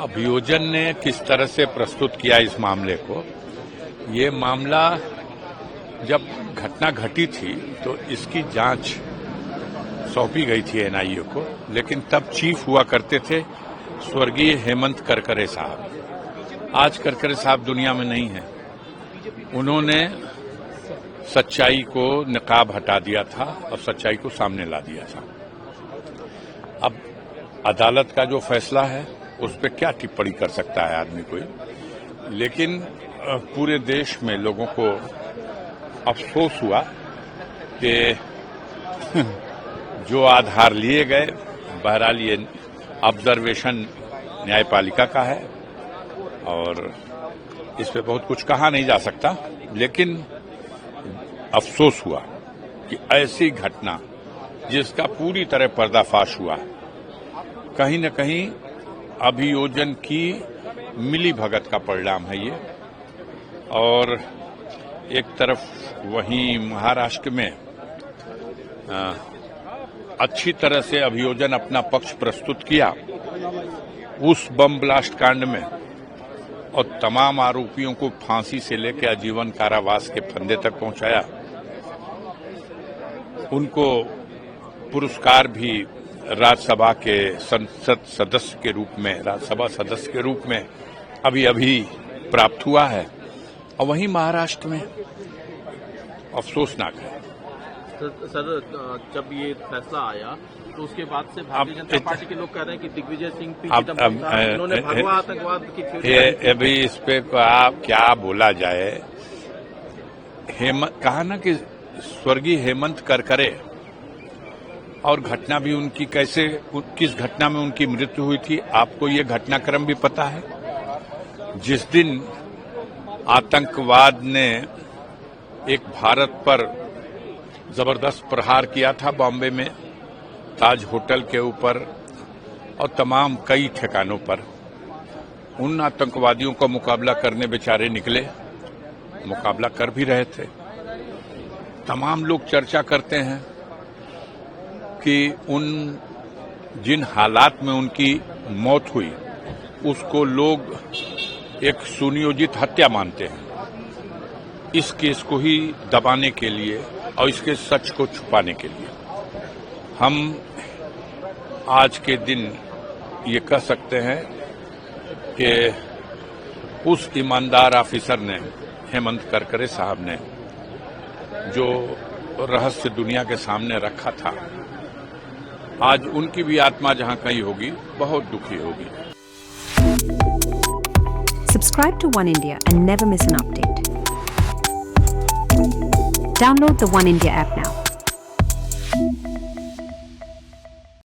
अभियोजन ने किस तरह से प्रस्तुत किया इस मामले को, ये मामला जब घटना घटी थी तो इसकी जांच सौंपी गई थी एनआईए को, लेकिन तब चीफ हुआ करते थे स्वर्गीय हेमंत करकरे साहब। आज करकरे साहब दुनिया में नहीं है। उन्होंने सच्चाई को नकाब हटा दिया था और सच्चाई को सामने ला दिया था। अब अदालत का जो फैसला है उस पर क्या टिप्पणी कर सकता है आदमी कोई, लेकिन पूरे देश में लोगों को अफसोस हुआ कि जो आधार लिए गए, बहरहाल ये ऑब्जर्वेशन न्यायपालिका का है और इस पे बहुत कुछ कहा नहीं जा सकता, लेकिन अफसोस हुआ कि ऐसी घटना जिसका पूरी तरह पर्दाफाश हुआ, कहीं न कहीं अभियोजन की मिलीभगत का परिणाम है ये। और एक तरफ वहीं महाराष्ट्र में अच्छी तरह से अभियोजन अपना पक्ष प्रस्तुत किया उस बम ब्लास्ट कांड में और तमाम आरोपियों को फांसी से लेकर आजीवन कारावास के फंदे तक पहुंचाया। उनको पुरस्कार भी राज्यसभा के संसद सदस्य के रूप में, राज्यसभा सदस्य के रूप में अभी प्राप्त हुआ है। और वहीं महाराष्ट्र में अफसोसनाक है। सर, जब ये फैसला आया तो उसके बाद से भारतीय जनता पार्टी के लोग कह रहे हैं कि दिग्विजय सिंह उन्होंने भगवा आतंकवाद की अभी इस पे क्या बोला जाए। कहा ना कि स्वर्गीय हेमंत करकरे, और घटना भी उनकी कैसे, किस घटना में उनकी मृत्यु हुई थी आपको ये घटनाक्रम भी पता है। जिस दिन आतंकवाद ने एक भारत पर जबरदस्त प्रहार किया था बॉम्बे में, ताज होटल के ऊपर और तमाम कई ठिकानों पर, उन आतंकवादियों का मुकाबला करने बेचारे निकले, मुकाबला कर भी रहे थे। तमाम लोग चर्चा करते हैं कि उन जिन हालात में उनकी मौत हुई उसको लोग एक सुनियोजित हत्या मानते हैं। इस केस को ही दबाने के लिए और इसके सच को छुपाने के लिए हम आज के दिन ये कह सकते हैं कि उस ईमानदार ऑफिसर ने, हेमंत करकरे साहब ने, जो रहस्य दुनिया के सामने रखा था, आज उनकी भी आत्मा जहां कहीं होगी बहुत दुखी होगी। Subscribe to One India and never miss an update. Download the One India app now.